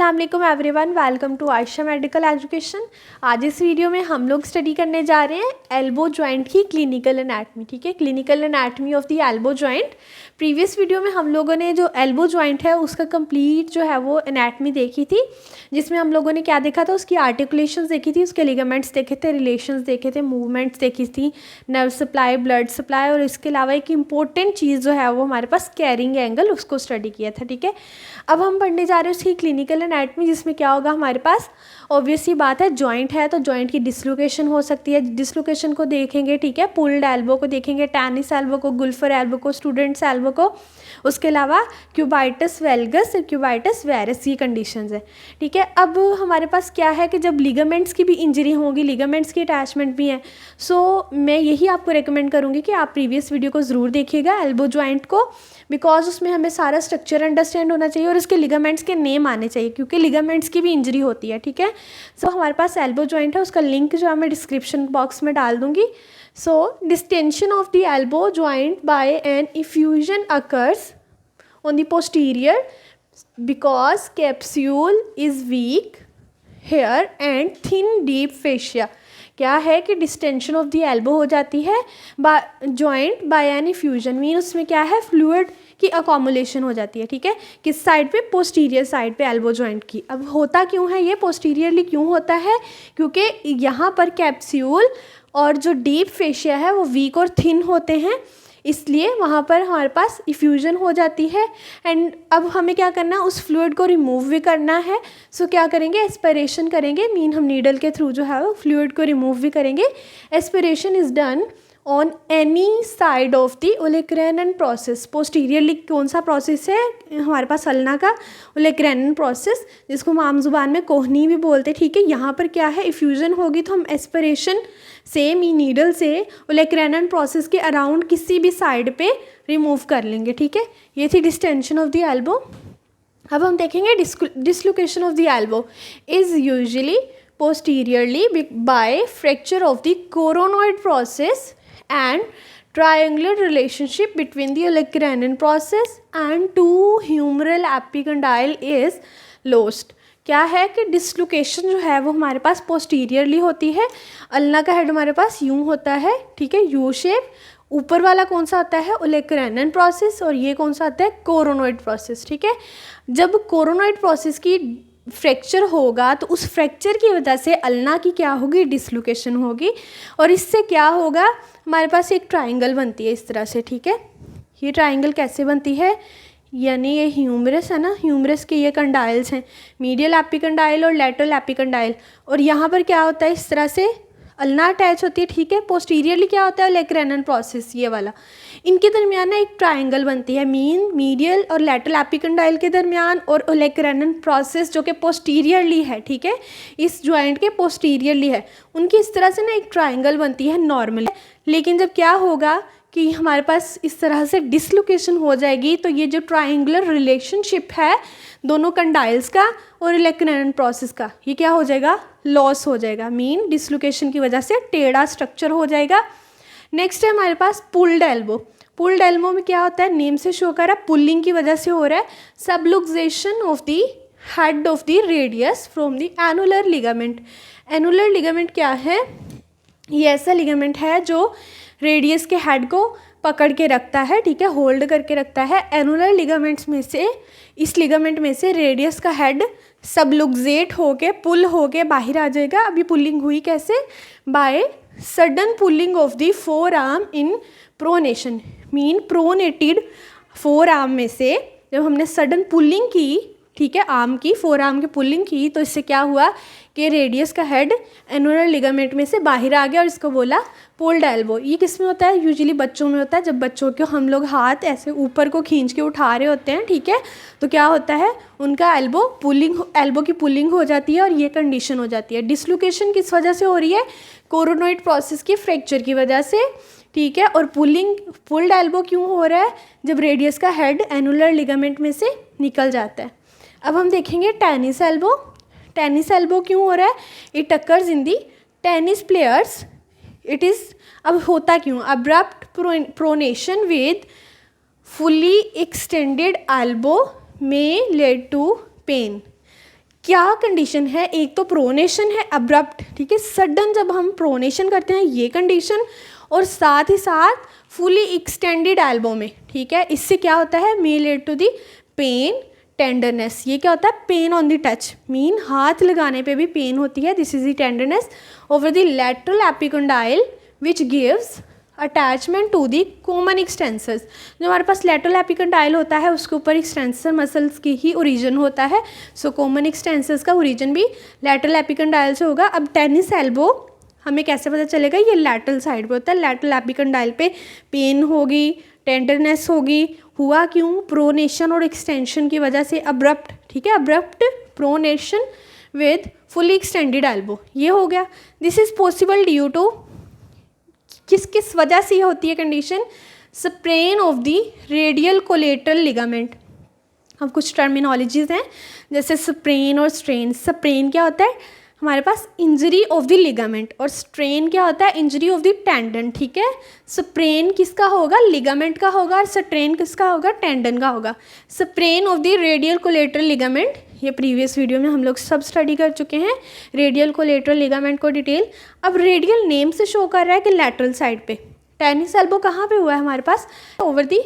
अस्सलाम वालेकुम everyone, welcome to Ayesha medical education. आज इस वीडियो में हम लोग स्टडी करने जा रहे हैं एल्बो जॉइंट की क्लिनिकल एनाटमी। ठीक है, clinical anatomy of the elbow joint. Previous video में हम लोगों ने जो एल्बो जॉइंट है उसका कंप्लीट जो है वो एनाटमी देखी थी, जिसमें हम लोगों ने क्या देखा था, उसकी आर्टिकुलेशंस देखी थी, उसके लिगामेंट्स देखे थे, रिलेशंस देखे थे, मूवमेंट्स देखी थी, नर्व सप्लाई, ब्लड सप्लाई, और इसके अलावा एक इम्पोर्टेंट चीज़ जो है वो हमारे पास कैरिंग एंगल, उसको स्टडी किया था। ठीक है, अब हम पढ़ने जा रहे हैं उसकी क्लिनिकल एनाटमी, जिसमें क्या होगा हमारे पास, ऑब्वियस ही बात है, जॉइंट है तो जॉइंट की डिसलोकेशन हो सकती है। डिसलोकेशन को देखेंगे, ठीक है, पुल्ड एल्बो को देखेंगे, टेनिस एल्बो को, गुल्फर एल्बो को, स्टूडेंट्स एल्बो को, उसके अलावा क्यूबाइटस वेल्गस और क्यूबाइटस वेरस, ये कंडीशंस है। ठीक है, अब हमारे पास क्या है कि जब लिगामेंट्स की भी इंजरी होगी, लिगामेंट्स की अटैचमेंट भी है, सो मैं यही आपको रिकमेंड करूँगी कि आप प्रीवियस वीडियो को ज़रूर देखिएगा एल्बो जॉइंट को, बिकॉज उसमें हमें सारा स्ट्रक्चर अंडरस्टैंड होना चाहिए और उसके लिगामेंट्स के नेम आने चाहिए, क्योंकि लिगामेंट्स की भी इंजरी होती है। ठीक है, सो हमारे पास एल्बो जॉइंट है, उसका लिंक जो है मैं डिस्क्रिप्शन बॉक्स में डाल दूँगी। So distension of the elbow joint by an effusion occurs on the posterior because capsule is weak here and thin deep fascia। क्या है कि डिस्टेंशन ऑफ द एल्बो हो जाती है joint by an effusion, mean उसमें क्या है, fluid की अकोमुलेशन हो जाती है। ठीक है, किस साइड पे, पोस्टीरियर साइड पे एल्बो जॉइंट की। अब होता क्यों है ये, पोस्टीरियरली क्यों होता है, क्योंकि यहाँ पर कैप्सूल और जो डीप फेशिया है वो वीक और थिन होते हैं, इसलिए वहाँ पर हमारे पास इफ्यूजन हो जाती है। एंड अब हमें क्या करना है, उस फ्लूइड को रिमूव भी करना है। सो क्या करेंगे, एस्पिरेशन करेंगे, मीन हम नीडल के थ्रू जो है वो फ्लूइड को रिमूव भी करेंगे। Aspiration is done on any side of the olecranon process. Posteriorly कौन सा प्रोसेस है हमारे पास, अल्ना का ओलेक्रेनन प्रोसेस, जिसको हम आम जुबान में कोहनी भी बोलते हैं। ठीक है, यहाँ पर क्या है, इफ्यूजन होगी तो हम एस्पिरेशन से नीडल से ओलेक्रेनन प्रोसेस के अराउंड किसी भी साइड पे रिमूव कर लेंगे। ठीक है, ये थी डिस्टेंशन ऑफ द एल्बो। अब हम देखेंगे dislocation of the elbow is usually posteriorly by fracture of the coronoid process and triangular relationship between the olecranon process and two humeral epicondyle is lost। क्या है कि डिसलोकेशन जो है वो हमारे पास पोस्टीरियरली होती है। अल्ना का हेड हमारे पास यूँ होता है, ठीक है, यू शेप। ऊपर वाला कौन सा आता है, ओलेक्रेनन प्रोसेस, और ये कौन सा आता है, कोरोनोइड प्रोसेस। ठीक है, जब कोरोनोइड प्रोसेस की फ्रैक्चर होगा तो उस फ्रैक्चर की वजह से अल्ना की क्या होगी, डिसलोकेशन होगी, और इससे क्या होगा, हमारे पास एक ट्राइंगल बनती है इस तरह से। ठीक है, ये ट्राइंगल कैसे बनती है, यानी ये ह्यूमरस है ना, ह्यूमरस के ये कंडाइल्स हैं, मीडियल एपिकंडाइल और लैटरल एपिकंडाइल, और यहाँ पर क्या होता है, इस तरह से अल्ना अटैच होती है। ठीक है, पोस्टीरियरली क्या होता है, ओलेक्रेनन प्रोसेस, ये वाला, इनके दरमियान ना एक ट्राइंगल बनती है, मीन मीडियल और लैटरल एपिकंडाइल के दरमियान, और ओलेक्रेनन प्रोसेस जो कि पोस्टीरियरली है, ठीक है, इस जॉइंट के पोस्टीरियरली है, उनकी इस तरह से ना एक ट्राइंगल बनती है नॉर्मली। लेकिन जब क्या होगा कि हमारे पास इस तरह से डिसलोकेशन हो जाएगी तो ये जो ट्राइंगुलर रिलेशनशिप है दोनों कंडाइल्स का और ओलेक्रेनन प्रोसेस का, ये क्या हो जाएगा, लॉस हो जाएगा, मीन डिसलोकेशन की वजह से टेढ़ा स्ट्रक्चर हो जाएगा। नेक्स्ट है हमारे पास पुल्ड एल्बो। पुल्ड एल्बो में क्या होता है, नेम से शो कर रहा है, पुलिंग की वजह से हो रहा है, subluxation of the head of the radius from the annular ligament. Annular ligament क्या है, ये ऐसा लिगामेंट है जो रेडियस के हेड को पकड़ के रखता है, ठीक है, होल्ड करके रखता है। एनुलर लिगामेंट्स में से, इस लिगामेंट में से रेडियस का हेड सबलुक्सेट होके, पुल होके बाहर आ जाएगा। अभी पुलिंग हुई कैसे, by sudden pulling of the four arm in pronation, mean pronated four arm में से जब हमने सडन पुलिंग की, ठीक है, आर्म की, फोर आर्म की पुलिंग की, तो इससे क्या हुआ कि रेडियस का हेड एनुलर लिगामेंट में से बाहर आ गया और इसको बोला पुल्ड एल्बो। ये किस में होता है, यूजुअली बच्चों में होता है, जब बच्चों को हम लोग हाथ ऐसे ऊपर को खींच के उठा रहे होते हैं, ठीक है, तो क्या होता है, उनका एल्बो की पुलिंग हो जाती है और ये कंडीशन हो जाती है। डिसलोकेशन किस वजह से हो रही है, कोरोनोइड प्रोसेस की फ्रैक्चर की वजह से। ठीक है, और पुल्ड एल्बो क्यों हो रहा है, जब रेडियस का हेड एनुलर लिगामेंट में से निकल जाता है। अब हम देखेंगे टेनिस एल्बो। टेनिस एल्बो क्यों हो रहा है, it occurs in the tennis players, it is, अब होता क्यों, abrupt pronation with fully extended elbow may lead to pain. क्या कंडीशन है, एक तो प्रोनेशन है अब्रप्ट, ठीक है, सडन जब हम प्रोनेशन करते हैं ये कंडीशन, और साथ ही साथ फुली एक्सटेंडेड एल्बो में, ठीक है, इससे क्या होता है, may lead to the pain tenderness. ये क्या होता है, pain on the touch, mean हाथ लगाने पे भी पेन होती है, this is the tenderness over the lateral epicondyle which gives attachment to the common extensors. जो हमारे पास लैटरल एपिकंडाइल होता है उसके ऊपर एक्सटेंसर मसल्स की ही ओरिजिन होता है, सो कॉमन एक्सटेंसर्स का ओरिजिन भी लैटरल एपिकंडाइल से होगा। अब टेनिस एल्बो हमें कैसे पता चलेगा, ये लैटरल साइड पे होता है, लैटरल एपिकंडाइल पे पेन होगी, टेंडरनेस होगी, हुआ क्यों, प्रोनेशन और एक्सटेंशन की वजह से, अब्रप्ट, ठीक है, abrupt pronation with fully extended elbow, ये हो गया। This is possible due to, किस वजह से ये होती है condition, sprain of the radial collateral ligament. अब कुछ टर्मिनोलॉजीज हैं जैसे स्प्रेन और स्ट्रेन। स्प्रेन क्या होता है, हमारे पास इंजरी ऑफ द लिगामेंट, और स्ट्रेन क्या होता है, इंजरी ऑफ द टेंडन, ठीक है। स्प्रेन किसका होगा, लिगामेंट का होगा, और स्ट्रेन किसका होगा, टेंडन का होगा। Sprain of the radial collateral ligament, ये प्रीवियस वीडियो में हम लोग सब स्टडी कर चुके हैं रेडियल कोलेटरल लिगामेंट को डिटेल। अब रेडियल नेम से शो कर रहा है कि लैटरल साइड पे, टेनिस एल्बो कहाँ पे हुआ है हमारे पास, ओवर दी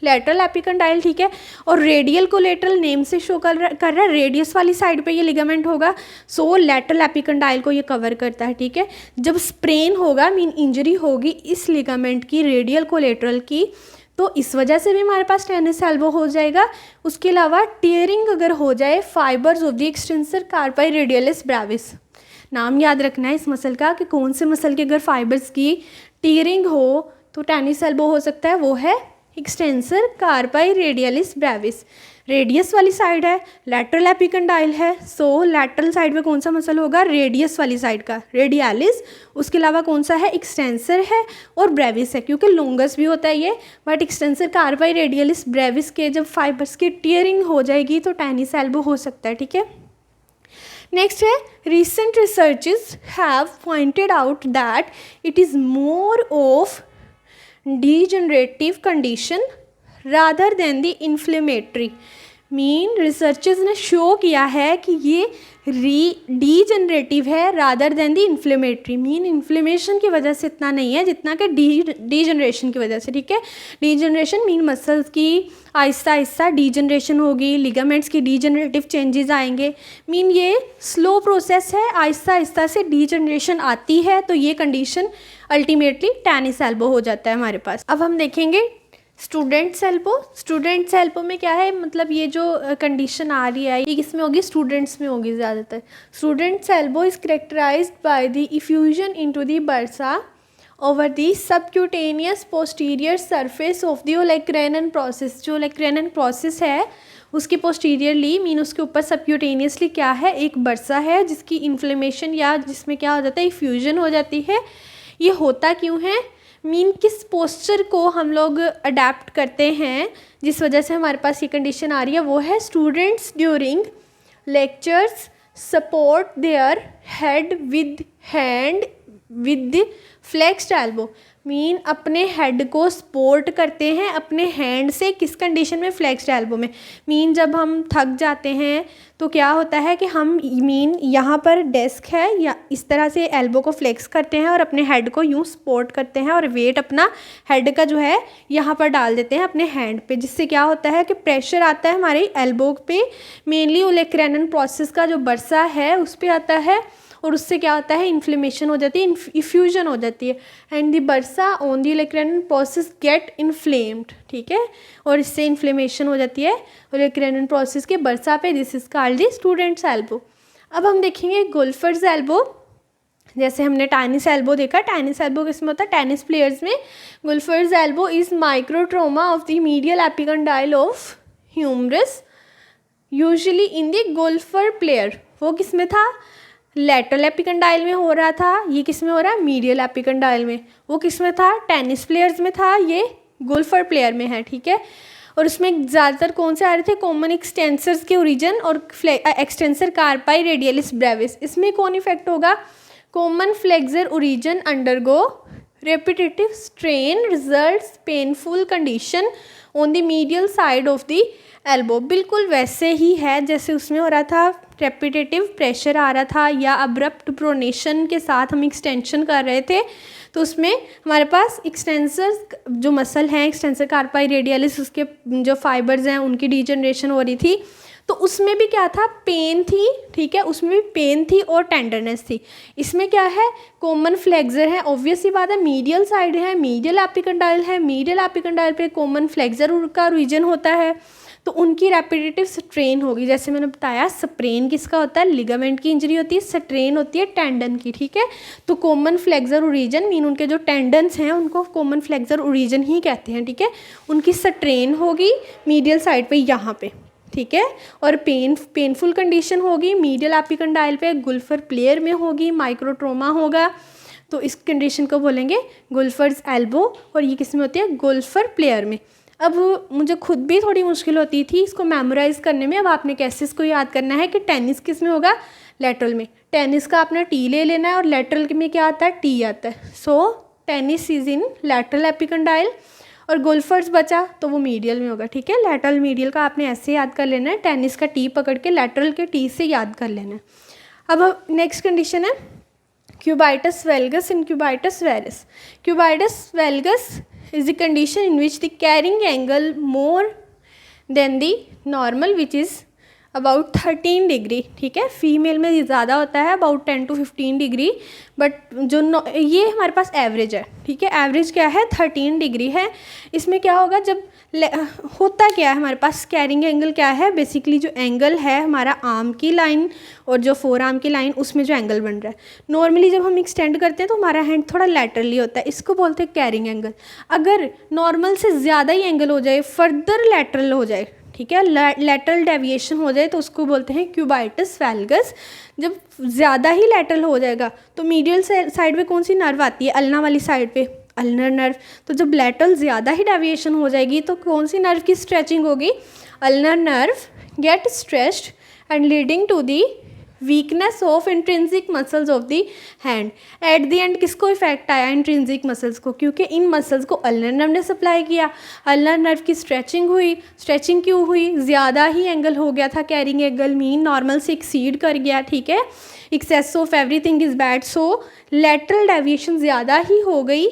लैटरल एपिकंडाइल, ठीक है, और रेडियल कोलेटरल नेम से शो कर रहा है रेडियस वाली साइड पे ये लिगामेंट होगा, सो लैटरल एपिकंडाइल को ये कवर करता है, ठीक है। जब स्प्रेन होगा मीन इंजरी होगी इस लिगामेंट की, रेडियल कोलेटरल की, तो इस वजह से भी हमारे पास टेनिस एल्बो हो जाएगा। उसके अलावा टीयरिंग अगर हो जाए fibres of the extensor कार्पाई radialis Brevis, नाम याद रखना है इस मसल का कि कौन से मसल के अगर फाइबर्स की टीयरिंग हो तो टेनिस एल्बो हो सकता है, वो है एक्सटेंसर कार्पाई रेडियलिस ब्रेविस। रेडियस वाली साइड है, लैटरल एपिकंडाइल है, सो लैटरल साइड में कौन सा मसल होगा, रेडियस वाली साइड का रेडियलिस। उसके अलावा कौन सा है, एक्सटेंसर है और ब्रेविस है, क्योंकि लॉन्गेस्ट भी होता है ये, बट एक्सटेंसर कार्पाई रेडियलिस ब्रेविस के जब फाइबर्स की टीयरिंग हो जाएगी तो टेनिस एल्बो हो सकता है, ठीक है। नेक्स्ट है, recent researches have pointed out that it is more of degenerative condition rather than the inflammatory। Mean researchers ने शो किया है कि ये डीजनरेटिव है रादर देन दी इन्फ्लेमेटरी। मीन इन्फ्लेमेशन की वजह से इतना नहीं है जितना कि डीजनरेशन की वजह से, ठीक है। डीजनरेशन मीन मसल्स की आहिस्ता आहिस्ता डीजनरेशन होगी, लिगामेंट्स की डीजनरेटिव चेंजेस आएंगे, मीन ये स्लो प्रोसेस है, आहिस्ता आहिस्ता से डीजनरेशन आती है, तो ये कंडीशन अल्टीमेटली टेनिस एल्बो हो जाता है हमारे पास। अब हम देखेंगे स्टूडेंट्स एल्बो। स्टूडेंट्स एल्बो में क्या है, मतलब ये जो कंडीशन आ रही है ये किसमें होगी, स्टूडेंट्स में होगी ज़्यादातर। Student's elbow is characterised by the effusion into the bursa over the subcutaneous posterior surface of the olecranon process. जो ओलेक्रेनन प्रोसेस है उसके पोस्टीरियरली मीन उसके ऊपर सबक्यूटेनियसली क्या है, एक बर्सा है जिसकी इन्फ्लेमेशन या जिसमें क्या हो जाता है, इफ्यूजन हो जाती है। ये होता क्यों है, मीन किस पोस्चर को हम लोग अडेप्ट करते हैं जिस वजह से हमारे पास ये कंडीशन आ रही है, वो है students during lectures support their head with hand with flexed elbow. Mean अपने हेड को सपोर्ट करते हैं अपने हैंड से, किस कंडीशन में, फ्लेक्स्ड एल्बो में। मीन जब हम थक जाते हैं तो क्या होता है कि हम मीन यहाँ पर डेस्क है या इस तरह से एल्बो को फ्लेक्स करते हैं और अपने हेड को यूँ सपोर्ट करते हैं और वेट अपना हेड का जो है यहाँ पर डाल देते हैं अपने हैंड पे, जिससे क्या होता है कि प्रेशर आता है हमारे एल्बो पे, मेनली ओलेक्रेनन प्रोसेस का जो बर्सा है उस पर आता है, और उससे क्या होता है, इन्फ्लेमेशन हो जाती है, इफ्यूजन हो जाती है, and the bursa on the olecranon process get inflamed, ठीक है, और इससे इन्फ्लेमेशन हो जाती है ओलेक्रेनन प्रोसेस के बर्सा पे। This is called the student's elbow. अब हम देखेंगे गोल्फर्स एल्बो। जैसे हमने टेनिस एल्बो देखा, टेनिस एल्बो किसमें होता है, टेनिस प्लेयर्स में। Golfer's elbow is microtrauma of the medial epicondyle of humerus usually in the golfer player. वो किस में था, लैटरल एपिकंडाइल में हो रहा था, ये किस में हो रहा है, मीडियल एपिकंडाइल में। वो किस में था, टेनिस प्लेयर्स में था, ये गोल्फर प्लेयर में है, ठीक है। और उसमें ज़्यादातर कौन से आ रहे थे, कॉमन एक्सटेंसर्स के ओरिजिन और एक्सटेंसर कार्पाई रेडियलिस ब्रेविस। इसमें कौन इफेक्ट होगा, common flexor origin undergo repetitive strain results painful condition on the medial side of the elbow. बिल्कुल वैसे ही है जैसे उसमें हो रहा था रेपिटेटिव प्रेशर आ रहा था या अब्रप्ट प्रोनेशन के साथ हम एक्सटेंशन कर रहे थे, तो उसमें हमारे पास एक्सटेंसर जो मसल हैं, एक्सटेंसर कार्पाई रेडियलिस, उसके जो फाइबर्स हैं उनकी डीजनरेशन हो रही थी। तो उसमें भी क्या था, पेन थी, ठीक है, उसमें भी पेन थी और टेंडरनेस थी। इसमें क्या है, कॉमन फ्लेक्सर है, ऑब्वियस सी बात है, मीडियल साइड है, मीडियल एपिकंडाइल है, मीडियल एपिकंडाइल पे कॉमन फ्लेक्सर का रीजन होता है, तो उनकी रेपिटेटिव स्ट्रेन होगी। जैसे मैंने बताया, स्प्रेन किसका होता है, लिगामेंट की इंजरी होती है, स्ट्रेन होती है टेंडन की, ठीक है। तो कॉमन फ्लेक्सर ओरिजिन मीन उनके जो टेंडन्स हैं उनको कॉमन फ्लेक्सर ओरिजिन ही कहते हैं, ठीक है। उनकी स्ट्रेन होगी मीडियल साइड पे यहाँ पे, ठीक है, और पेनफुल कंडीशन होगी मीडियल एपिकंडाइल पे, गुल्फर प्लेयर में होगी, माइक्रोट्रोमा होगा, तो इस कंडीशन को बोलेंगे गुल्फर्स एल्बो, और ये किस में होती है, गुल्फर प्लेयर में। अब मुझे खुद भी थोड़ी मुश्किल होती थी इसको मेमोराइज़ करने में। अब आपने कैसे इसको याद करना है कि टेनिस किस में होगा, लेटरल में। टेनिस का आपने टी ले लेना है और लेटरल में क्या आता है, टी आता है। सो tennis is in lateral epicondyle, और गोल्फर्स बचा तो वो मीडियल में होगा, ठीक है। लेटरल मीडियल का आपने ऐसे याद कर लेना है, टेनिस का टी पकड़ के लेटरल के टी से याद कर लेना है। अब नेक्स्ट कंडीशन है क्यूबाइटस वेल्गस इन क्यूबाइटस Vries. क्यूबाइटस वेल्गस is the condition in which the carrying angle more than the normal which is about 13 degree, ठीक है। फीमेल में ज़्यादा होता है about 10 to 15 डिग्री, बट जो ये हमारे पास एवरेज है, ठीक है। एवरेज क्या है, 13 डिग्री है। इसमें क्या होगा, जब होता क्या है हमारे पास, कैरिंग एंगल क्या है, बेसिकली जो एंगल है हमारा आर्म की लाइन और जो फोर आर्म की लाइन, उसमें जो एंगल बन रहा है, नॉर्मली जब हम एक्सटेंड करते हैं तो हमारा हैंड थोड़ा लैटरली होता है, इसको बोलते हैं कैरिंग एंगल। अगर नॉर्मल से ज़्यादा ही एंगल हो जाए, फर्दर लैटरल हो जाए, ठीक है, लैटरल डेविएशन हो जाए, तो उसको बोलते हैं क्यूबाइटस वेल्गस। जब ज़्यादा ही लैटरल हो जाएगा तो मीडियल साइड पे कौन सी नर्व आती है, अल्ना वाली साइड पे, अल्नर नर्व। तो जब लैटरल ज़्यादा ही डेविएशन हो जाएगी तो कौन सी नर्व की स्ट्रेचिंग होगी, ulnar nerve get stretched and leading to the weakness of intrinsic muscles of the hand. At the end किसको इफेक्ट आया, इंट्रिंसिक मसल्स को, क्योंकि इन मसल्स को अल्नर नर्व ने सप्लाई किया। अल्नर नर्व की स्ट्रेचिंग हुई, स्ट्रेचिंग क्यों हुई, ज़्यादा ही एंगल हो गया था, कैरिंग एंगल मीन नॉर्मल से एक्सीड कर गया, ठीक है। Excess of everything is bad, so lateral deviation ज़्यादा ही हो गई,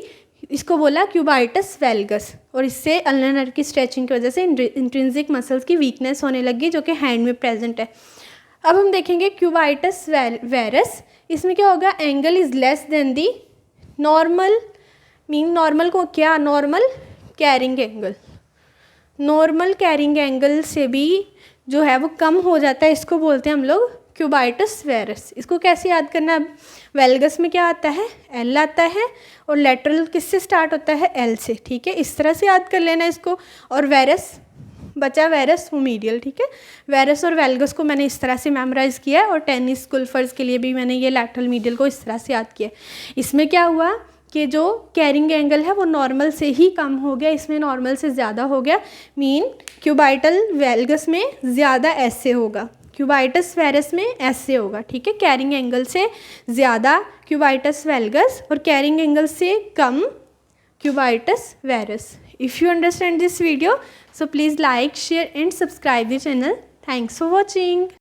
इसको बोला क्यूबाइटस वेल्गस। और इससे अल्नर नर्व की स्ट्रेचिंग की वजह से इंट्रिंसिक मसल्स की वीकनेस होने लगी, जो कि हैंड में प्रेजेंट है। अब हम देखेंगे क्यूबाइटस वेरस। इसमें क्या होगा, angle is less than the normal, mean normal को क्या, normal carrying angle, normal carrying angle से भी जो है वो कम हो जाता है, इसको बोलते हैं हम लोग क्यूबाइटस वेरस। इसको कैसे याद करना है, वेल्गस में क्या आता है, एल आता है, और लेटरल किससे स्टार्ट होता है, एल से, ठीक है। इस तरह से याद कर लेना इसको। और वेरस बचा, वेरस वो मीडियल, ठीक है। वेरस और वेल्गस को मैंने इस तरह से मेमोराइज़ किया है, और टेनिस गुल्फर्स के लिए भी मैंने ये लैटरल मीडियल को इस तरह से याद किया। इसमें क्या हुआ कि जो कैरिंग एंगल है वो नॉर्मल से ही कम हो गया, इसमें नॉर्मल से ज़्यादा हो गया, मीन क्यूबाइटल वेल्गस में ज़्यादा ऐसे होगा, क्यूबाइटस वेरस में ऐसे होगा, ठीक है। कैरिंग एंगल से ज़्यादा क्यूबाइटस वेल्गस और कैरिंग एंगल से कम क्यूबाइटस virus. If you understand this video, so please like, share and subscribe the channel. Thanks for watching.